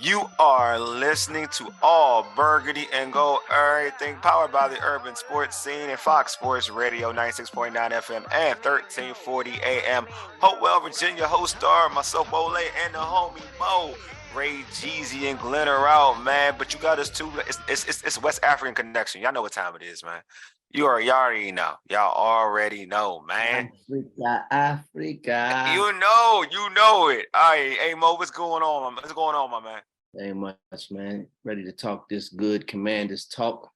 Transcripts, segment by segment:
You are listening to All Burgundy and Gold, everything powered by the Urban Sports Scene and Fox Sports Radio 96.9 FM and 1340 AM. Hopewell, Virginia, host star, myself, Wole, and the homie Mo. Ray, Jeezy, and Glenn are out, man. But you got us too. It's West African connection. Y'all know what time it is, man. Y'all already know. Y'all already know, man. Africa. You know it. All right, hey Mo, what's going on? What's going on, my man? Ain't much, man. Ready to talk this good Commanders talk.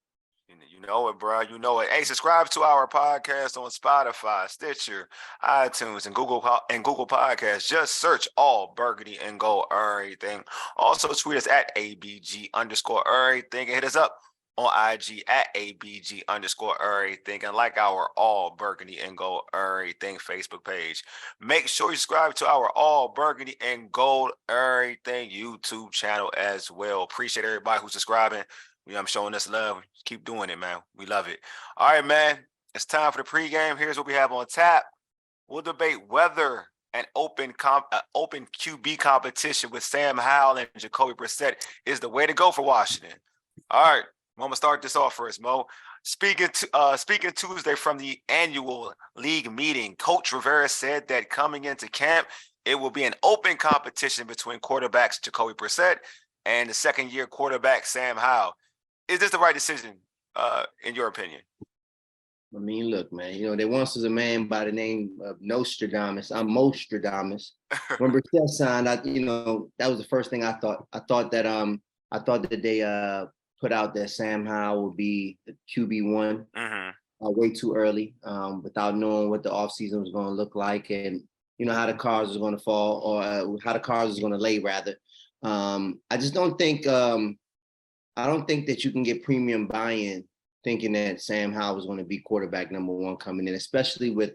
You know it, bro. You know it. Hey, subscribe to our podcast on Spotify, Stitcher, iTunes, and Google Podcasts. Just search All Burgundy and Gold Errrything. Also tweet us at ABG_Errrything and hit us up on IG at ABG_Errrything and like our All Burgundy and Gold Errrything Facebook page. Make sure you subscribe to our All Burgundy and Gold Errrything YouTube channel as well. Appreciate everybody who's subscribing. I'm showing us love. Keep doing it, man. We love it. All right, man. It's time for the pregame. Here's what we have on tap. We'll debate whether an open QB competition with Sam Howell and Jacoby Brissett is the way to go for Washington. All right. I'm gonna start this off first, Mo. Speaking Tuesday from the annual league meeting, Coach Rivera said that coming into camp, it will be an open competition between quarterbacks Jacoby Brissett and the second-year quarterback Sam Howell. Is this the right decision, in your opinion? I mean, look, man. There once was a man by the name of Nostradamus. I'm Mostradamus. When Brissett signed, that was the first thing I thought. I thought that they put out that Sam Howell would be the QB1 way too early, without knowing what the offseason was going to look like and how the cards was going to fall, or how the cards was going to lay rather. I just don't think I don't think that you can get premium buy-in thinking that Sam Howell was going to be quarterback number one coming in, especially with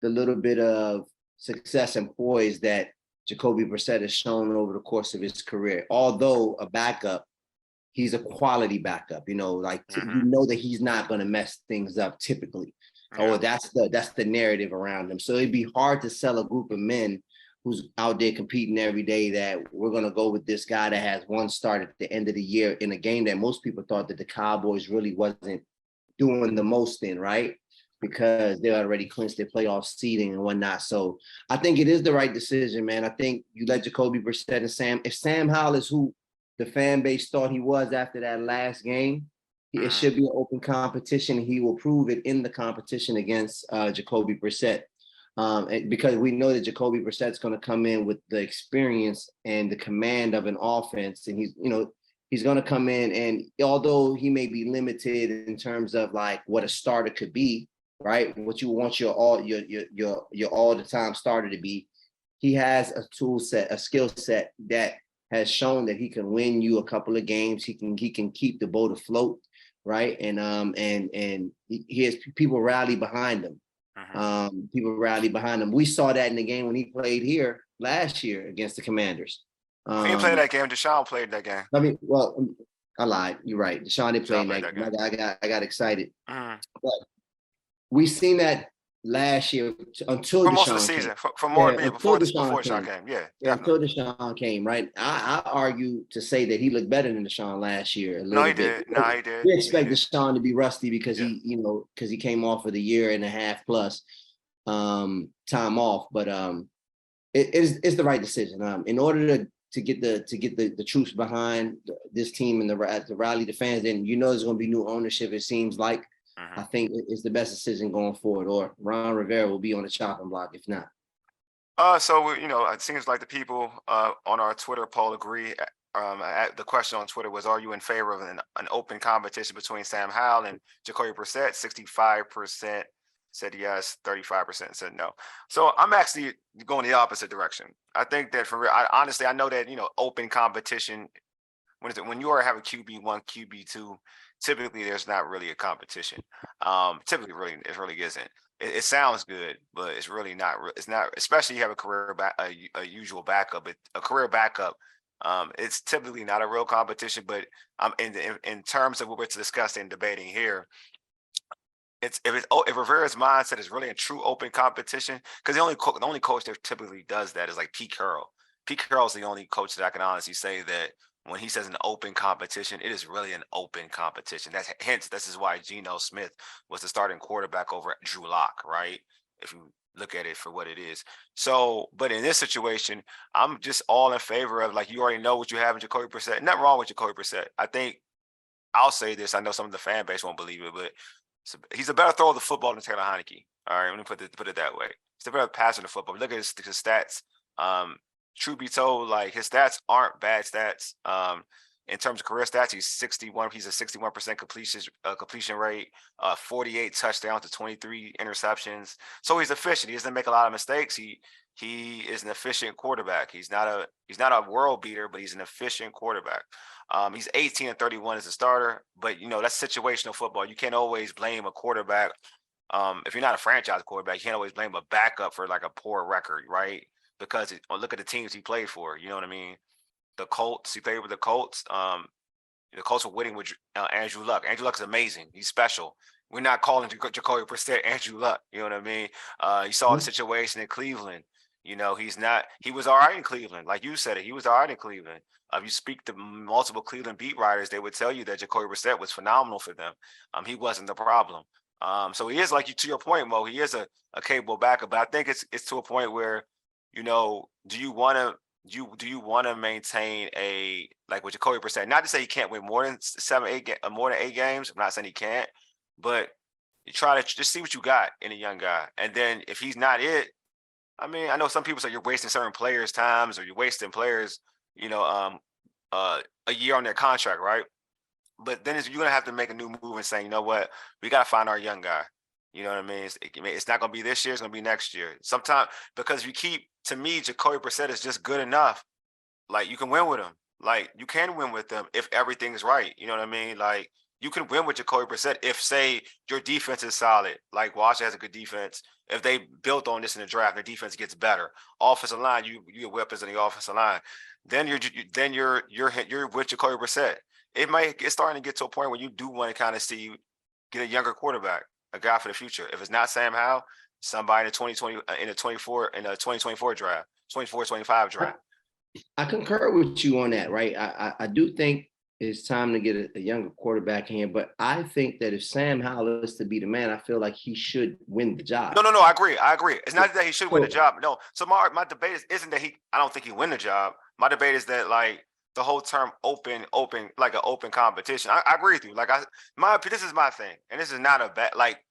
the little bit of success and poise that Jacoby Brissett has shown over the course of his career. Although a backup, he's a quality backup. You know that he's not going to mess things up typically. Or that's the narrative around him. So it'd be hard to sell a group of men who's out there competing every day that we're going to go with this guy that has one start at the end of the year in a game that most people thought that the Cowboys really wasn't doing the most in, right? Because they already clinched their playoff seeding and whatnot. So I think it is the right decision, man. I think you let Jacoby Brissett and if Sam Howell is who the fan base thought he was after that last game, it should be an open competition. He will prove it in the competition against Jacoby Brissett. Because we know that Jacoby Brissett's going to come in with the experience and the command of an offense, and he's going to come in, and although he may be limited in terms of like what a starter could be, right? What you want your all the time starter to be, he has a tool set, a skill set that has shown that he can win you a couple of games. He can keep the boat afloat, right? And he has people rally behind him. People rally behind him. We saw that in the game when he played here last year against the Commanders. He didn't play that game. Deshaun played that game. I lied. You're right. Deshaun didn't play that game. I got excited. But we seen that last year until for Deshaun most of the season. Before Deshaun came. Yeah, until Deshaun came, right? I argue to say that he looked better than Deshaun last year. He did. We expect Deshaun to be rusty because he came off of the year and a half plus time off, but it's the right decision. In order to get the troops behind this team and to rally the fans, then there's going to be new ownership. It seems like. I think it's the best decision going forward, or Ron Rivera will be on the chopping block if not. So it seems like the people on our Twitter poll agree. The question on Twitter was, are you in favor of an open competition between Sam Howell and Jacoby Brissett? 65% said yes, 35% said no. So I'm actually going the opposite direction. I think that honestly, I know that, open competition, when you have a QB1, QB2, typically there's not really a competition. Typically, it really isn't. It sounds good, but it's really not. It's not, especially you have a usual backup. A career backup, it's typically not a real competition. But in terms of what we're discussing and debating here, if Rivera's mindset is really a true open competition, because the only coach that typically does that is like Pete Carroll. Pete Carroll's the only coach that I can honestly say that when he says an open competition, it is really an open competition. This is why Geno Smith was the starting quarterback over Drew Lock, right? If you look at it for what it is. So, but in this situation, I'm just all in favor of, like, you already know what you have in Jacoby Brissett. Nothing wrong with Jacoby Brissett. I think I'll say this. I know some of the fan base won't believe it, but he's a better thrower of the football than Taylor Heineke. All right, let me put it that way. He's a better passer of the football. Look at his stats. Truth be told, like, his stats aren't bad stats. In terms of career stats, he's 61. He's a 61% completion rate, 48 touchdowns to 23 interceptions. So he's efficient. He doesn't make a lot of mistakes. He is an efficient quarterback. He's not a world beater, but he's an efficient quarterback. He's 18-31 as a starter, but that's situational football. You can't always blame a quarterback. If you're not a franchise quarterback, you can't always blame a backup for like a poor record, right? Because look at the teams he played for. You know what I mean? The Colts, he played with the Colts. The Colts were winning with Andrew Luck. Andrew Luck is amazing. He's special. We're not calling Jacoby Brissett Andrew Luck. You know what I mean? You saw the situation in Cleveland. He was all right in Cleveland. Like you said, he was all right in Cleveland. If you speak to multiple Cleveland beat writers, they would tell you that Jacoby Brissett was phenomenal for them. He wasn't the problem. So he is, like, to your point, Mo, he is a capable backup, but I think it's to a point where, do you want to maintain a, like with Jacoby Brissett? Not to say he can't win more than 8 games. I'm not saying he can't, but you try to just see what you got in a young guy. And then if he's not it, I mean, I know some people say you're wasting certain players' times, or you're wasting players, a year on their contract, right? But then you're going to have to make a new move and say, you know what, we got to find our young guy. You know what I mean? It's not going to be this year. It's going to be next year. Sometimes, because to me, Jacoby Brissett is just good enough. Like, you can win with him. Like, you can win with them if everything's right. You know what I mean? Like, you can win with Jacoby Brissett if, say, your defense is solid. Like, Washington has a good defense. If they built on this in the draft, their defense gets better. Offensive line, you get weapons in the offensive line. Then you're with Jacoby Brissett. It's starting to get to a point where you do want to kind of get a younger quarterback, a guy for the future. If it's not Sam Howell, somebody in the 2024 draft, 24-25 draft. I concur with you on that, right? I do think it's time to get a younger quarterback in, but I think that if Sam Howell is to be the man, I feel like he should win the job. No, I agree. It's not that he should win the job. No. So my debate isn't that I don't think he win the job. My debate is that, like, the whole term open, like an open competition. I agree with you. Like, this is my thing, and this is not a bad, like,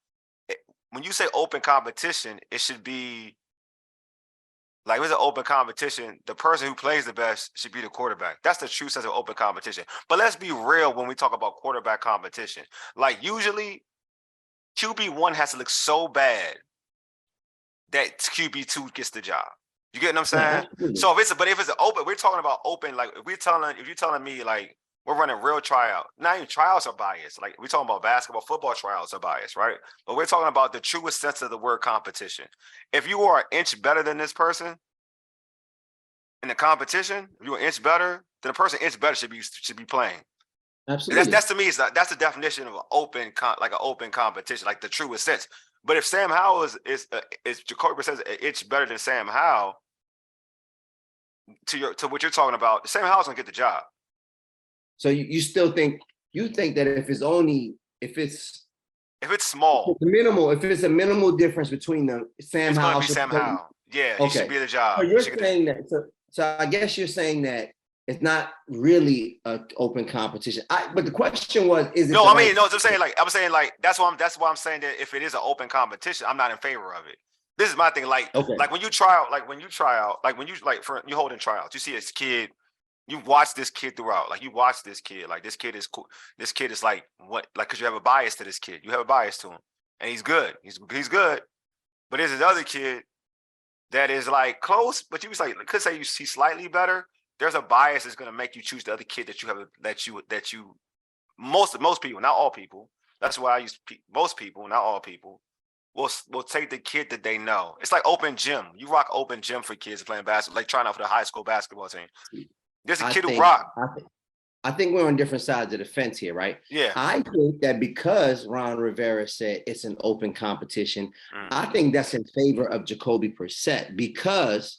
when you say open competition, it should be like, if it's an open competition, the person who plays the best should be the quarterback. That's the true sense of open competition. But let's be real when we talk about quarterback competition. Like, usually QB1 has to look so bad that QB2 gets the job. You get what I'm saying? Yeah, so if it's an open, we're talking about open. Like, if you're telling me, like, we're running real tryout. Not even trials are biased. Like, we're talking about basketball, football trials are biased, right? But we're talking about the truest sense of the word competition. If you are an inch better than this person in the competition, if you're an inch better, then the person inch better should be playing. Absolutely. That's to me, that's the definition of an open competition, like the truest sense. But if Sam Howell is Jacoby Brissett an inch better than Sam Howell, to what you're talking about, Sam Howell's gonna get the job. So you still think that if it's small, if it's a minimal difference between them, Sam Howell should be Sam Howell. Yeah, he should be the job. So you're saying that. So I guess you're saying that it's not really an open competition. But the question was, is it? No, I mean, no. I'm saying that's why I'm saying that if it is an open competition, I'm not in favor of it. This is my thing. Like when you try out, you hold in trials, you see this kid. You watch this kid throughout. Like, you watch this kid. Like, this kid is cool. This kid is like, what? Like, because you have a bias to this kid. You have a bias to him, and he's good. He's good. But there's this other kid that is, like, close, but you was like, could say you see slightly better. There's a bias that's gonna make you choose the other kid that you most people, not all people. That's why I use most people, not all people. Will take the kid that they know. It's like open gym. You rock open gym for kids playing basketball, like trying out for the high school basketball team. There's a kid who rock. I think we're on different sides of the fence here, right? Yeah. I think that because Ron Rivera said it's an open competition, I think that's in favor of Jacoby Brissett because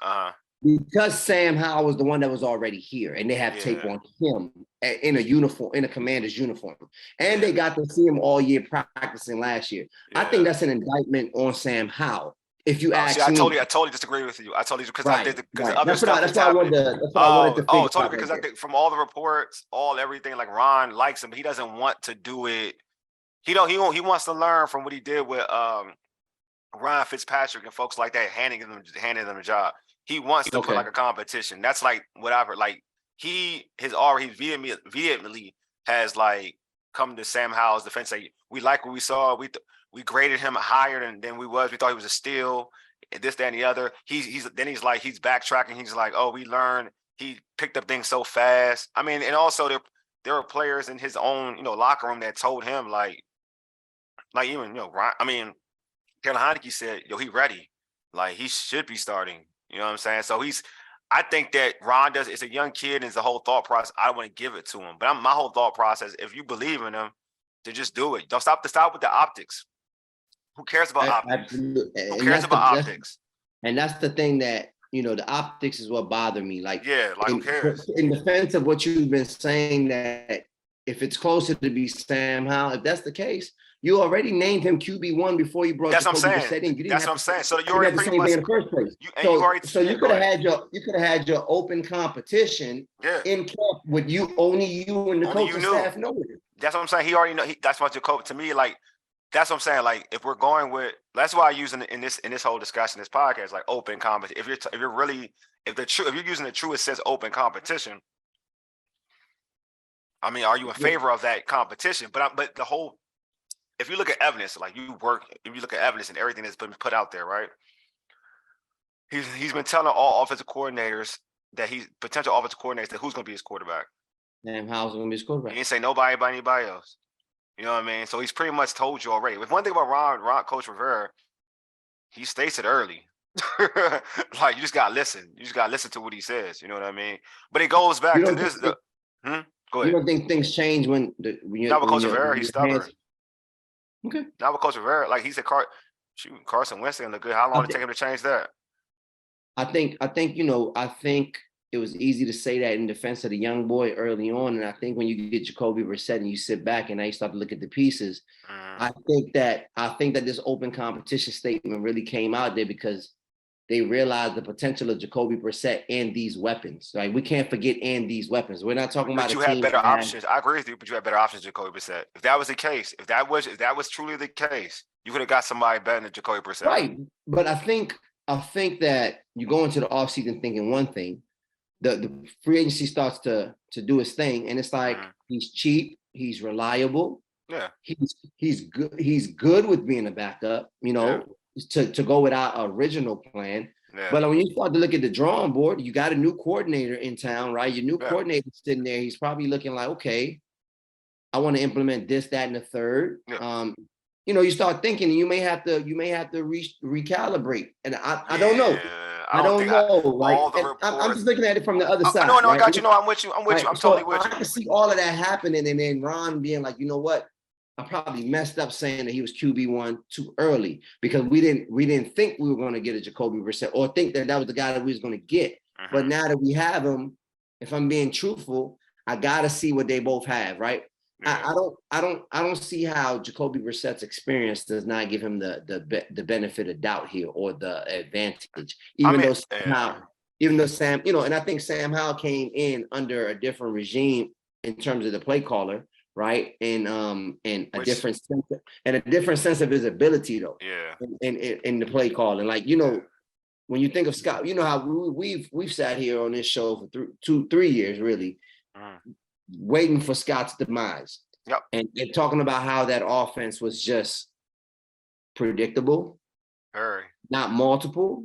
because Sam Howell was the one that was already here, and they have tape on him in a uniform, in a commander's uniform, and they got to see him all year practicing last year. I think that's an indictment on Sam Howell. If you ask I me, totally disagree with you. I totally, because right, I did, because right. other That's what stuff that's that's what I wanted happening. to. That's what I wanted to figure Totally, out because right I there. think from all the reports, everything, like Ron likes him, but he doesn't want to do it. He wants to learn from what he did with Ryan Fitzpatrick and folks like that, handing them a job. He wants to put like a competition. That's like what I've heard. Like he vehemently has like come to Sam Howell's defense. Say we like what we saw. We graded him higher than we was. We thought he was a steal. This, that, and the other. He's backtracking. He's like, oh, we learned. He picked up things so fast. I mean, and also there were players in his own locker room that told him like even Ryan, I mean, Taylor Heineke said, he ready. Like he should be starting. You know what I'm saying? So I think that Ron it's a young kid and it's the whole thought process. I don't want to give it to him. But my whole thought process, if you believe in him, to just do it. Don't stop with the optics. Who cares about optics? Who cares about optics? And that's the thing that, the optics is what bothered me. Like, who cares? In defense of what you've been saying, that if it's closer to be Sam Howell, if that's the case, you already named him QB1 before you brought Jacoby Brissett in. You didn't That's what I'm saying. So you already pretty much in the first place. You could have had your open competition in camp with only you and the coaching staff knowing it. That's what I'm saying. He already know. That's what Jacoby, to me, like, that's what I'm saying. Like, if we're going with, that's why I use in this whole discussion, this podcast, like open competition. If you're using the truest sense open competition, I mean, are you in favor of that competition? But the whole, if you look at evidence, like if you look at evidence and everything that's been put out there, right? He's been telling all offensive coordinators that potential offensive coordinators that who's going to be his quarterback. And how's going to be his quarterback? He didn't say nobody by anybody else. You know what I mean? So he's pretty much told you already. With one thing about Ron, Coach Rivera, he states it early. Like, you just got to listen. You just got to listen to what he says. You know what I mean? But it goes back to this. Go ahead. You don't think things change when not with Coach Rivera, he's stubborn. Okay. Not with Coach Rivera. Like he said, Carson Wentz didn't look good. How long did it take him to change that? I think it was easy to say that in defense of the young boy early on. And I think when you get Jacoby Brissett and you sit back and now you start to look at the pieces, I think that this open competition statement really came out there because they realized the potential of Jacoby Brissett and these weapons. Right? We can't forget and these weapons. We're not talking about. But you had better options. I agree with you, but you had better options, Jacoby Brissett. If that was the case, if that was truly the case, you could have got somebody better than Jacoby Brissett. Right. But I think that you go into the offseason thinking one thing. The free agency starts to do its thing, and it's like he's cheap, he's reliable, he's good with being a backup, to go with our original plan. Yeah. But when you start to look at the drawing board, you got a new coordinator in town, right? Your new coordinator's sitting there. He's probably looking like, okay, I want to implement this, that, and the third. Yeah. You start thinking, and you may have to recalibrate, and I don't know. I don't know. I'm just looking at it from the other side. No, I got you. No, I'm with you. I'm totally with you. I can see all of that happening, and then Ron being like, you know what? I probably messed up saying that he was QB1 too early because we didn't think we were going to get a Jacoby Brissett or think that was the guy that we was going to get. But now that we have him, if I'm being truthful, I got to see what they both have, right? Yeah. I don't see how Jacoby Brissett's experience does not give him the benefit of doubt here or the advantage. Even though Sam, and I think Sam Howell came in under a different regime in terms of the play caller, right? And a different sense of his ability though. Yeah. In the play calling, like when you think of Scott, how we've sat here on this show for 3 years really. Waiting for Scott's demise. Yep. And talking about how that offense was just predictable, not multiple,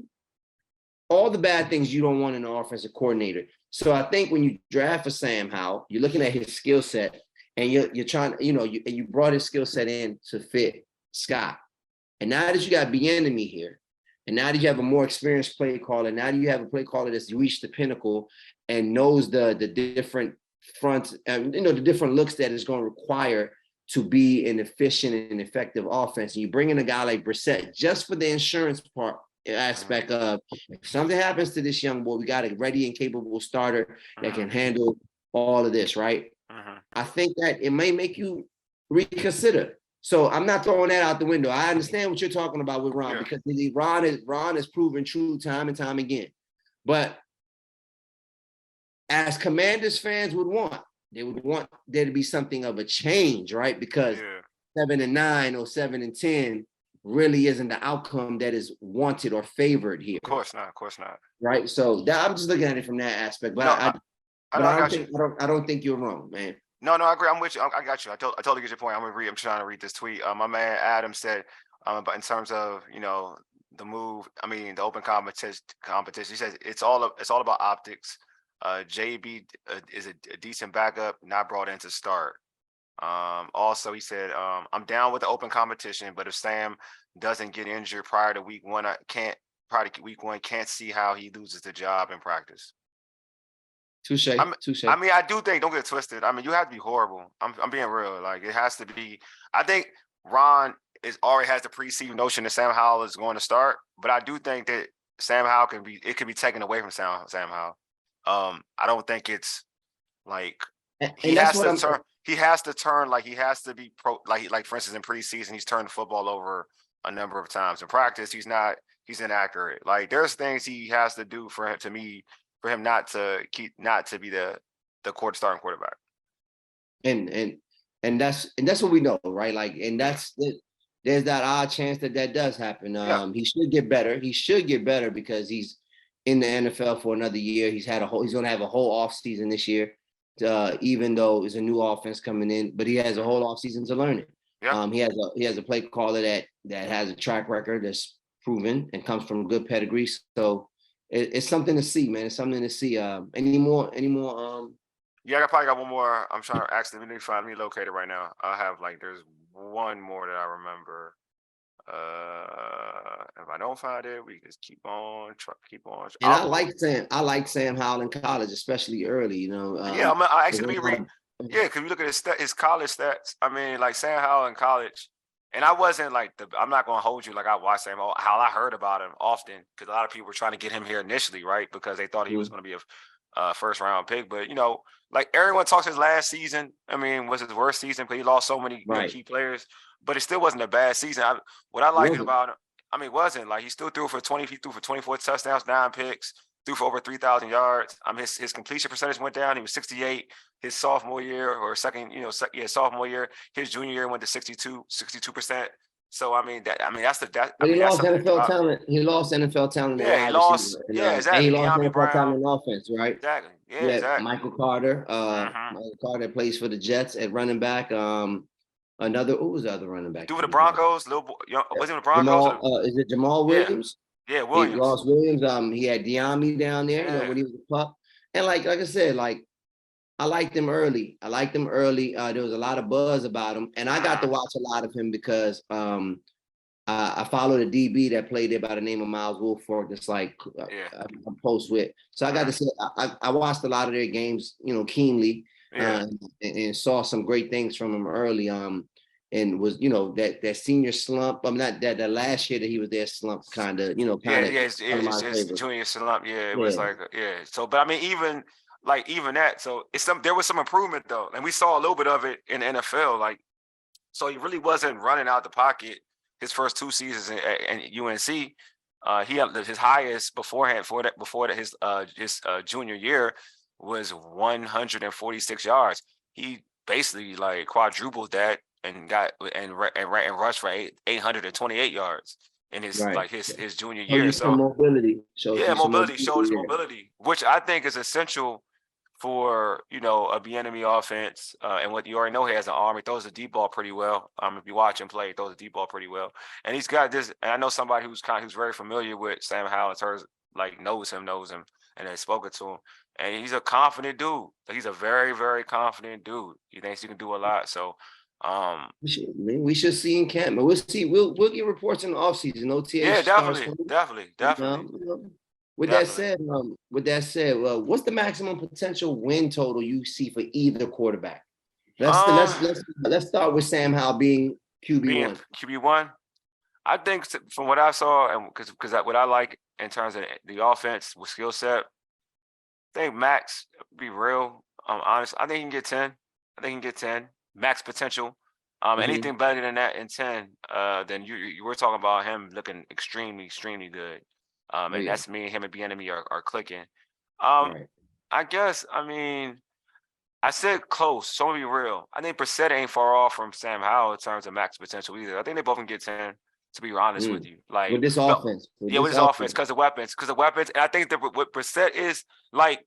all the bad things you don't want in an offensive coordinator. So I think when you draft for Sam Howell, you're looking at his skill set and you're trying, you brought his skill set in to fit Scott. And now that you got Bieniemy here, and now that you have a more experienced play caller, now that you have a play caller that's reached the pinnacle and knows the different fronts, the different looks that it's going to require to be an efficient and effective offense. And you bring in a guy like Brissett just for the insurance part aspect of if something happens to this young boy, we got a ready and capable starter that can handle all of this, right? I think that it may make you reconsider. So I'm not throwing that out the window. I understand what you're talking about with Ron because Ron has proven true time and time again. But as Commanders fans would want, they would want there to be something of a change, right? Because 7-9 or 7-10 really isn't the outcome that is wanted or favored here. Of course not. Of course not. Right. So I'm just looking at it from that aspect. But No, I don't think you're wrong, man. No, I agree. I'm with you. I got you. I totally get your point. I'm trying to read this tweet. My man Adam said, but in terms of the move, I mean the open competition. He says it's all about optics. JB is a decent backup, not brought in to start. Also, he said, I'm down with the open competition, but if Sam doesn't get injured prior to week one, can't see how he loses the job in practice. Touche. I mean, I do think, don't get it twisted. I mean, you have to be horrible. I'm being real. Like, it has to be. I think Ron already has the preconceived notion that Sam Howell is going to start, but I do think that Sam Howell can be taken away from Sam Howell. I don't think it's like he has to turn like he has to be like for instance in preseason he's turned the football over a number of times. In practice, he's inaccurate. Like there's things he has to do for him not to be the starting quarterback. And that's what we know, right? Like, and there's that odd chance that does happen. He should get better. He should get better because he's in the NFL for another year. He's going to have a whole off season this year, even though it's a new offense coming in, but he has a whole off season to learn it. Yeah. He has a play caller that has a track record that's proven and comes from good pedigree. So it's something to see, man. It's something to see. Any more? Yeah, I probably got one more. I'm trying to actually find me located right now. I have there's one more that I remember. If I don't find it, we just keep on. And I like Sam Howell in college, especially early. Because you look at his college stats. I mean, like Sam Howell in college, and I wasn't I'm not gonna hold you I watched Sam Howell. I heard about him often because a lot of people were trying to get him here initially, right? Because they thought he was going to be a first round pick, but everyone talks his last season. I mean, was his worst season because he lost so many key players. But it still wasn't a bad season. What I liked about him, it wasn't he still threw for 24 touchdowns, 9 picks, threw for over 3,000 yards. His completion percentage went down. He was 68 his sophomore year or sophomore year. His junior year went to 62%. So he lost NFL talent. He lost NFL talent. Yeah, he lost. Exactly. And he lost NFL talent in offense, right? Exactly. Yeah, exactly. Michael Carter. Michael Carter plays for the Jets at running back. Who was the other running back? Do with the Broncos, was it the Broncos? Is it Jamal Williams? Yeah, Williams. He lost Williams. He had Diami down there, when he was a pup. And like I said, I liked him early. There was a lot of buzz about him, and I got to watch a lot of him because I followed a DB that played there by the name of Miles Woolfolk. That's I'm close with. So I got to say I watched a lot of their games, keenly. And saw some great things from him early. And was that senior slump. Not that last year that he was there slump kind of his junior slump. Yeah, it was So, but even that. So there was some improvement though, and we saw a little bit of it in the NFL. So he really wasn't running out the pocket his first 2 seasons in UNC. He had his highest his junior year was 146 yards. He basically quadrupled that and rushed for 828 yards in his his junior year. So mobility. Mobility, which I think is essential for a Bieniemy offense. And what you already know, he has an arm. He throws the deep ball pretty well. If you watch him play, he throws the deep ball pretty well. And he's got this. And I know somebody who's very familiar with Sam Howell. Knows him, and has spoken to him. And he's a confident dude. He's a very, very confident dude. He thinks he can do a lot. So, we should see in camp. We'll see. We'll get reports in the offseason. OTA. Yeah, definitely. With that said, what's the maximum potential win total you see for either quarterback? Let's start with Sam Howell being QB1. QB1. I think from what I saw, and because what I like in terms of the offense with skill set, I think Max, be real, honest, I think he can get 10. I think he can get 10. Max potential. Anything better than that in 10, then you were talking about him looking extremely, extremely good. And that's me and him and Bieniemy are clicking. Right. I guess, I mean, I said close, so I'm gonna be real. I think Brissett ain't far off from Sam Howell in terms of max potential either. I think they both can get 10, to be honest with you. With Like, this but offense. yeah, with his offense, because the weapons, and I think that what Brissett is like,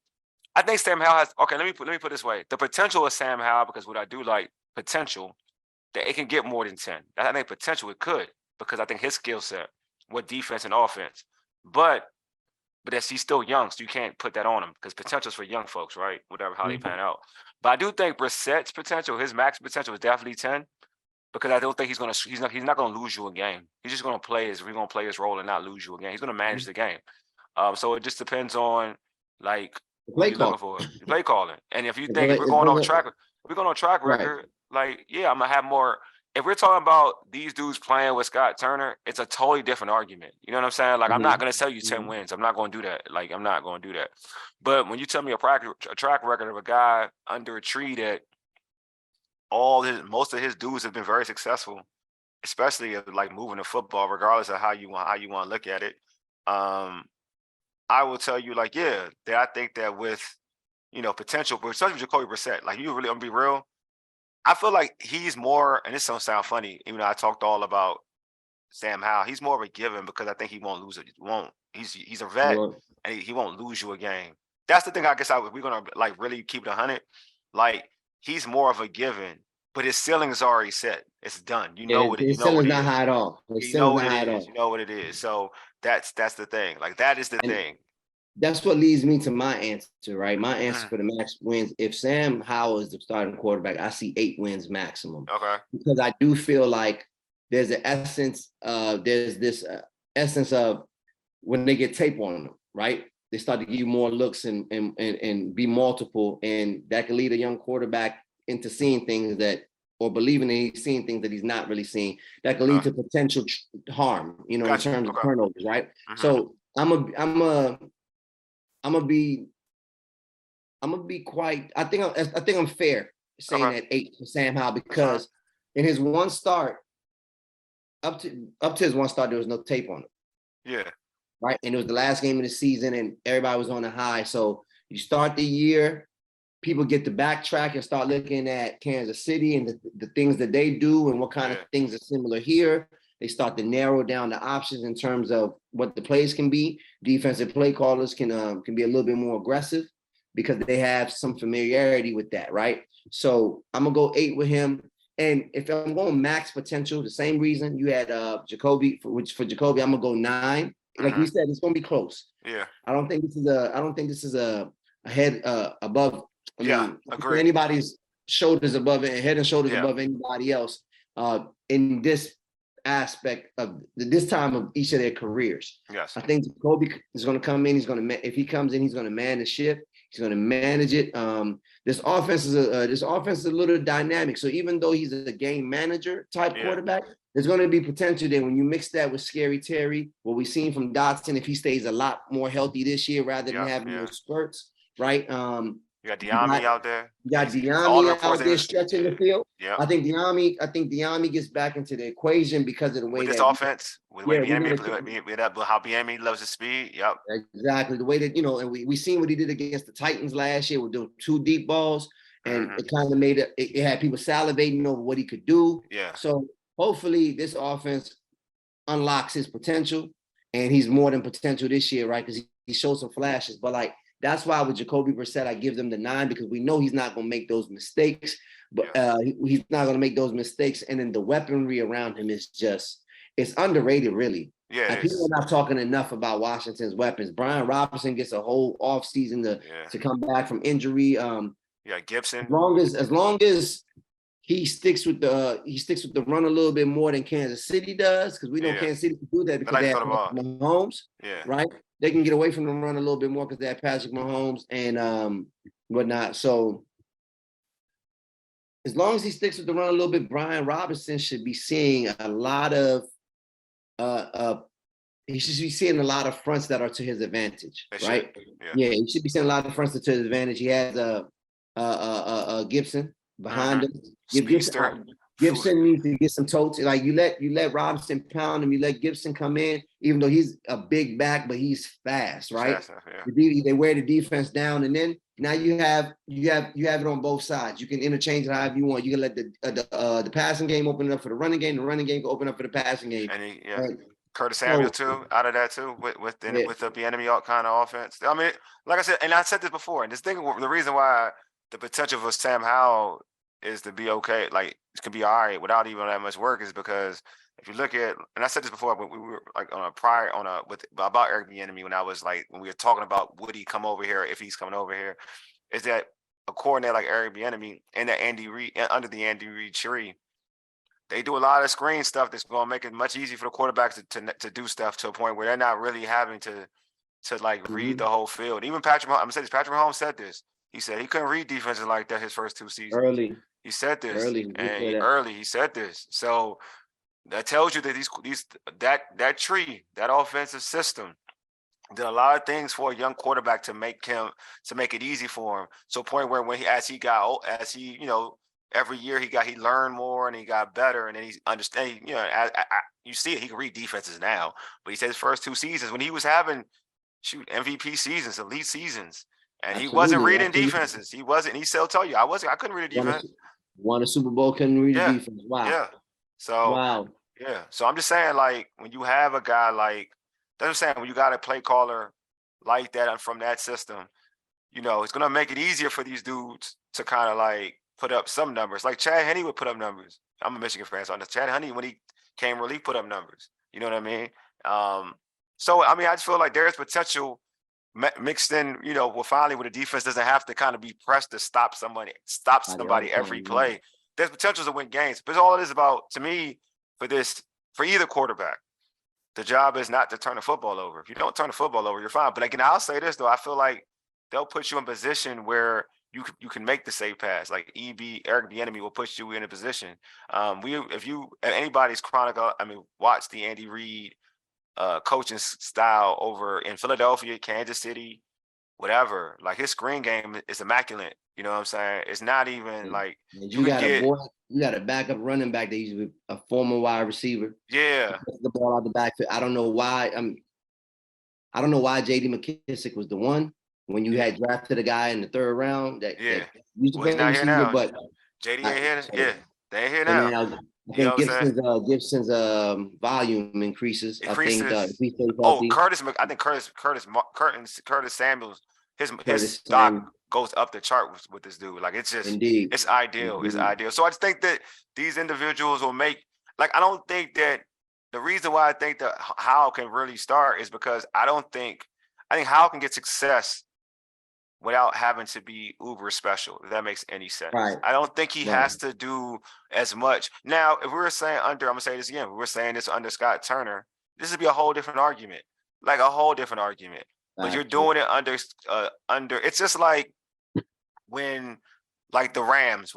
I think Sam Howell has. Okay, let me put it this way: the potential of Sam Howell, because what I do like potential, that it can get more than 10. I think potential it could, because I think his skill set with defense and offense, but as he's still young, so you can't put that on him because potential's for young folks, right? Whatever how they pan out. But I do think Brissett's potential, his max potential, is definitely 10, because I don't think he's not gonna lose you a game. He's just gonna play his role and not lose you a game. He's gonna manage the game. So it just depends on like who Play you're looking call. for, play calling. And if you think if we're going on track record, like yeah, I'm gonna have more. If we're talking about these dudes playing with Scott Turner, it's a totally different argument. You know what I'm saying? Like I'm not gonna sell you 10 wins. I'm not gonna do that. Like I'm not gonna do that. But when you tell me a track record of a guy under a tree that most of his dudes have been very successful, especially like moving the football, regardless of how you want to look at it. I will tell you, like, yeah, that I think that with potential, but especially with Jacoby Brissett, like you really gonna be real. I feel like he's more, and this don't sound funny, even though I talked all about Sam Howell, he's more of a given because I think he won't lose it. He's a vet and he won't lose you a game. That's the thing. I guess we're gonna like really keep it 100. Like he's more of a given, but his ceiling is already set. It's done. You know what it. You His know what ceiling's it not is. high at all. His You know ceiling's what not it high at is. all. You know what it is. So that's the thing. Like that is the thing. That's what leads me to my answer, right? My answer for the max wins. If Sam Howell is the starting quarterback, I see 8 wins maximum. Okay. Because I do feel like there's this essence of when they get tape on them, right? They start to give you more looks and be multiple, and that can lead a young quarterback into seeing things that, or believing that he's seeing things that he's not really seeing. That can lead to potential harm, in terms of turnovers, right? So I'm gonna be quite. I think I'm fair saying that 8 for Sam Howell, because in his one start, up to his one start, there was no tape on him. Yeah. Right, and it was the last game of the season, and everybody was on a high. So you start the year, people get to backtrack and start looking at Kansas City and the things that they do and what kind of things are similar here. They start to narrow down the options in terms of what the plays can be. Defensive play callers can be a little bit more aggressive because they have some familiarity with that, right? So I'm gonna go 8 with him. And if I'm going max potential, the same reason you had Jacoby, for Jacoby, I'm gonna go 9. Like we said, it's gonna be close. Yeah. I don't think this is a head above. I mean, agree. Anybody's shoulders above it, head and shoulders above anybody else in this aspect of this time of each of their careers. Yes. I think Jacoby is going to come in. If he comes in, he's going to man the ship. He's going to manage it. This offense is a little dynamic. So even though he's a game manager type quarterback, there's going to be potential there when you mix that with Scary Terry. What we've seen from Dotson, if he stays a lot more healthy this year rather than having those spurts, right? You got Diami out there. You got Diami out there stretching the field. Yeah. I think Diami gets back into the equation because of the way with that this offense, with how Bieniemy loves his speed. Yep. Exactly. The way that, and we seen what he did against the Titans last year with doing 2 deep balls, and it kind of made it had people salivating over what he could do. Yeah. So hopefully this offense unlocks his potential, and he's more than potential this year, right? Because he showed some flashes. But like, that's why with Jacoby Brissett, I give them the 9, because we know he's not going to make those mistakes. But he's not going to make those mistakes. And then the weaponry around him is it's underrated, really. Yeah. Like, people are not talking enough about Washington's weapons. Brian Robinson gets a whole offseason to come back from injury. Gibson. As long as he sticks with the run a little bit more than Kansas City does, because we know Kansas City can do that because they have Mahomes, right? They can get away from the run a little bit more because they have Patrick Mahomes and whatnot. So as long as he sticks with the run a little bit, Brian Robinson should be seeing a lot of he should be seeing a lot of fronts that are to his advantage, They right? should. Yeah. Yeah, he should be seeing a lot of fronts to his advantage. He has Gibson behind him. Give Speedster. Gibson needs to get some totes. Like you let Robinson pound him. You let Gibson come in, even though he's a big back, but he's fast, right? Fast enough, yeah. They wear the defense down, and then now you have it on both sides. You can interchange it however you want. You can let the passing game open it up for the running game. The running game can open up for the passing game. And Curtis Samuel too, out of that too, with the enemy kind of offense. I mean, like I said, and I said this before, and this thing, the reason why the potential for Sam Howell is to be okay, like it could be all right without even that much work, is because if you look at, and I said this before, when we were like about Eric Bieniemy, when we were talking about would he come over here if he's coming over here, is that a coordinator like Eric Bieniemy and the Andy Reid under the Andy Reid tree, they do a lot of screen stuff that's going to make it much easier for the quarterbacks to do stuff to a point where they're not really having to like read the whole field. Even Patrick Mahomes, I'm gonna say this, Patrick Mahomes said this. He said he couldn't read defenses like that his first 2 seasons. Early. He said this. Early. He said this. So that tells you that that tree, that offensive system, did a lot of things for a young quarterback to make it easy for him. So a point where every year he learned more and he got better, and then he's understanding, you see it, he can read defenses now. But he said his first 2 seasons when he was having MVP seasons, elite seasons, and he wasn't reading defenses. He wasn't. He still tell you, I couldn't read a defense. Won a Super Bowl, couldn't read a defense. Wow. Yeah. So wow. Yeah. So I'm just saying, like, when you have a guy like, that's what I'm saying, when you got a play caller like that and from that system, it's gonna make it easier for these dudes to kind of like put up some numbers. Like Chad Henne would put up numbers. I'm a Michigan fan, so Chad Henne, when he came relief, put up numbers. You know what I mean? So I mean, I just feel like there's potential mixed in, finally where the defense doesn't have to kind of be pressed to stop somebody every play. There's potential to win games. But all it is about, to me, for either quarterback, the job is not to turn the football over. If you don't turn the football over, you're fine. But again, I'll say this though, I feel like they'll put you in position where you can make the safe pass. Like Eric Bieniemy will put you in a position. If you at anybody's watch the Andy Reid coaching style over in Philadelphia, Kansas City, whatever. Like his screen game is immaculate. You know what I'm saying? It's not even like you got a backup running back that he's a former wide receiver. Yeah, the ball out the backfield. I don't know why. I don't know why J.D. McKissick was the one when you had drafted a guy in the 3rd round. That used to he's not here now. But J.D. ain't here. Yeah, they ain't here now. I think Gibson's volume increases. I think I think Curtis Samuels, his stock goes up the chart with this dude. Like it's just it's ideal. Indeed. It's ideal. So I just think that these individuals will make, like, I don't think that the reason why I think that Howell can really start is because I think Howell can get success without having to be uber special, if that makes any sense. Right. I don't think he has to do as much. Now, if we were saying I'm going to say this again, if we were saying this under Scott Turner, this would be a whole different argument. Like a whole different argument. But you're doing it under, it's just like when the Rams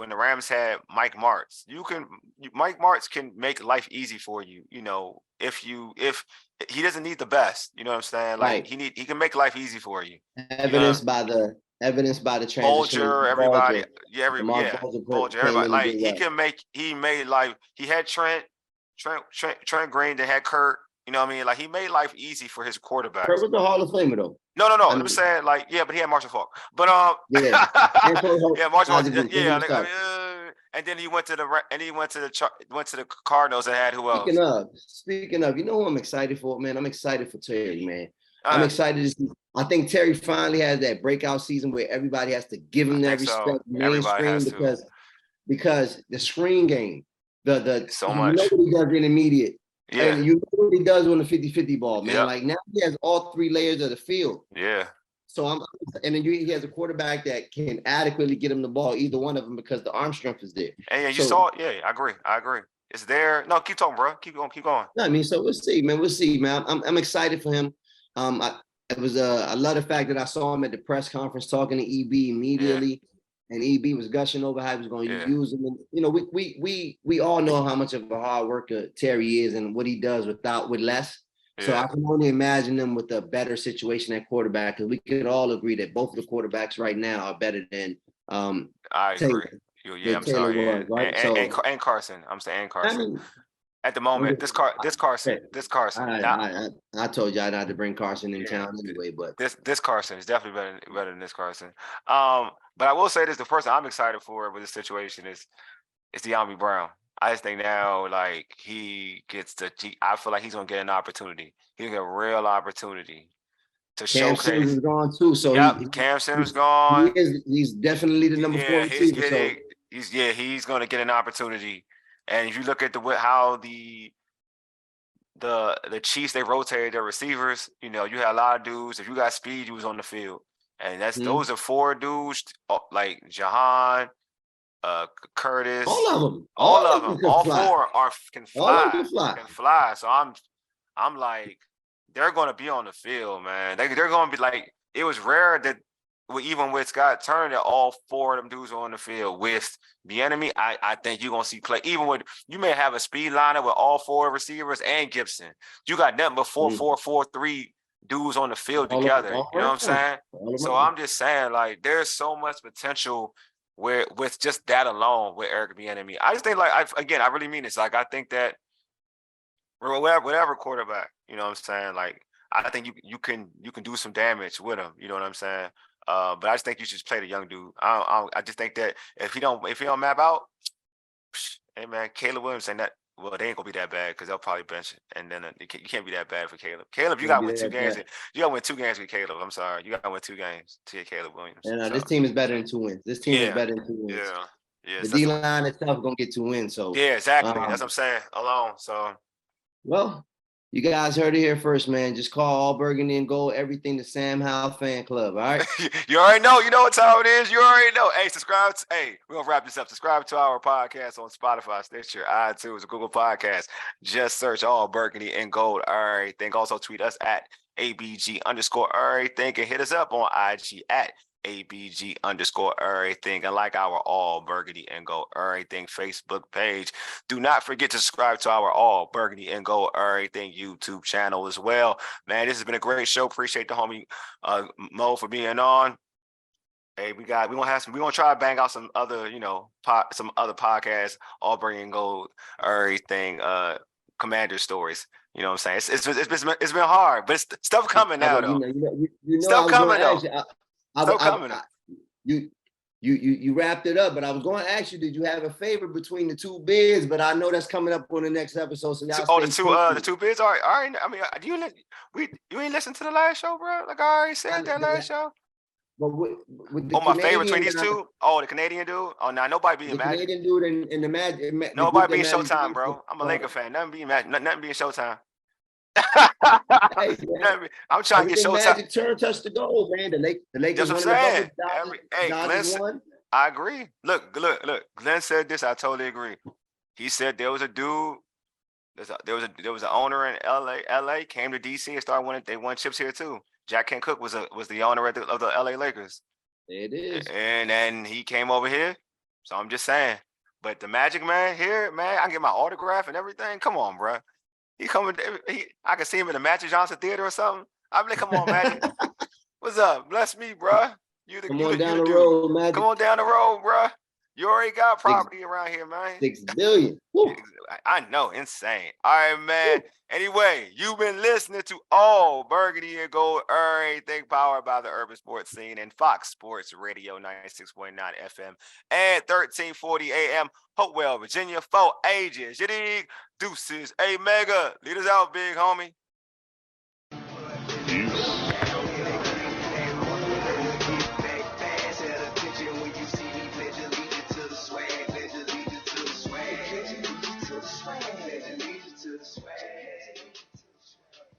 had Mike Martz. Mike Martz can make life easy for you, if he doesn't need the best, you know what I'm saying? Like he can make life easy for you. Evidenced by the transition. Bolger, everybody. Bolger, everybody. Like he made life. He had Trent Green, that had Kurt. You know what I mean? Like he made life easy for his quarterbacks. Kurt was the Hall of Famer though. No. I'm saying but he had Marshall Faulk. But Marshall. And then he went to the Cardinals and had who else? Speaking of, you know who I'm excited for, man? I'm excited for Terry, man. I'm excited to see. I think Terry finally has that breakout season where everybody has to give him that respect, mainstream, because the screen game, so much. What he does intermediate. Yeah. And you know what he does on the 50-50 ball, man. Yep. Like now he has all 3 layers of the field. Yeah. So and then he has a quarterback that can adequately get him the ball, either one of them, because the arm strength is there. And you saw it. Yeah, I agree. It's there. No, keep talking, bro. Keep going. No, I mean, so we'll see, man. I'm excited for him. I love the fact that I saw him at the press conference talking to EB immediately. and EB was gushing over how he was going to Yeah. use him. And, you know, we all know how much of a hard worker Terry is and what he does with less. So Yeah. I can only imagine them with a better situation at quarterback, because we could all agree that both of the quarterbacks right now are better than I Taylor, agree. Yeah, than I'm Taylor sorry. Yeah, was, right? So and Carson. I'm saying I Carson. mean, At the I'm moment, just, this Carson. Not I told y'all not to bring Carson in yeah. town anyway, but This Carson is definitely better than this Carson. But I will say this: the person I'm excited for with this situation is De'Ami Brown. I just think now, like I feel like he's gonna get an opportunity. He's gonna get a real opportunity to Cam Simmons showcase. is gone too. So Yep, Cam Simmons he gone. is he's definitely the number four Yeah, he's receiver. So getting. He's gonna get an opportunity. And if you look at how the Chiefs, they rotated their receivers. You know, you had a lot of dudes. If you got speed, you was on the field, and those are four dudes like Jahan, Curtis, all of them can all fly. four All of them can fly. can fly. So I'm like, they're going to be on the field, man. They're going to be like, it was rare that even with Scott Turner, that all four of them dudes are on the field. With the enemy, I think you're gonna see play. Even with you may have a speed lineup with all four receivers and Gibson. You got nothing but 4-4-4-3 dudes on the field together. You know what I'm saying? So I'm just saying, like, there's so much potential where with just that alone with Eric Bieniemy. I just think, like, I really mean this. Like, I think that whatever quarterback, you know what I'm saying? Like, I think you can do some damage with him. You know what I'm saying? But I just think you should play the young dude. I just think that if he don't map out, hey man, Caleb Williams ain't that. Well, they ain't gonna be that bad because they'll probably bench it, and then you can't be that bad for Caleb. Caleb, you got to win 2 games. You got to win 2 games with Caleb. I'm sorry, you got to win 2 games to get Caleb Williams. And this team is better than 2 wins. This team is better than 2 wins. Yeah. The D line itself gonna get 2 wins. So yeah, exactly. That's what I'm saying. Alone. So well, you guys heard it here first, man. Just call All Burgundy and Gold everything to Sam Howell Fan Club. All right. You already know. You know what time it is. You already know. Hey, subscribe. We're gonna wrap this up. Subscribe to our podcast on Spotify, Stitcher, iTunes, Google Podcasts. Just search All Burgundy and Gold. Errrything. Also tweet us at ABG_Errrything and hit us up on IG at ABG_Errrything, and like our All Burgundy and Gold Errrything Facebook page. Do not forget to subscribe to our All Burgundy and Gold Errrything YouTube channel as well. Man, this has been a great show. Appreciate the homie Mo for being on. Hey, we're gonna try to bang out some other, some other podcasts, All Burgundy and Gold Errrything, commander stories. You know what I'm saying? It's been hard, but it's stuff coming now though. Stuff coming though. You wrapped it up, but I was going to ask you, did you have a favorite between the 2 bids? But I know that's coming up on the next episode. So y'all the two bids. All right. I mean, you ain't listen to the last show, bro? Like I already said that last show. But with the my favorite between these two? Oh, the Canadian dude. Oh, nah, nobody being Magic. The Canadian dude and the Magic. Nobody being Showtime, bro. I'm a Laker fan. Nothing being Magic. Nothing being Showtime. Hey, I'm trying to get Showtime. Magic turn touch the goal, man. The Lakers won the bubble. Glenn, I agree. Look. Glenn said this. I totally agree. He said there was a dude. There was an owner in LA came to DC and started winning. They won chips here too. Jack Kent Cook was the owner of the LA Lakers. It is. And then he came over here. So I'm just saying. But the Magic man here, man, I can get my autograph and everything. Come on, bro. He coming. I can see him in the Magic Johnson Theater or something. I'm like, come on, Magic. What's up? Bless me, bro. Come on down the road, Magic. Come on down the road, bro. You already got property around here, man. $6 billion. I know, insane. All right, man. Anyway, you've been listening to All Burgundy and Gold Errrything, powered by the Urban Sports Scene and Fox Sports Radio 96.9 FM and 1340 AM, Hopewell, Virginia, for ages. You dig? Deuces. Hey, Mega, lead us out, big homie.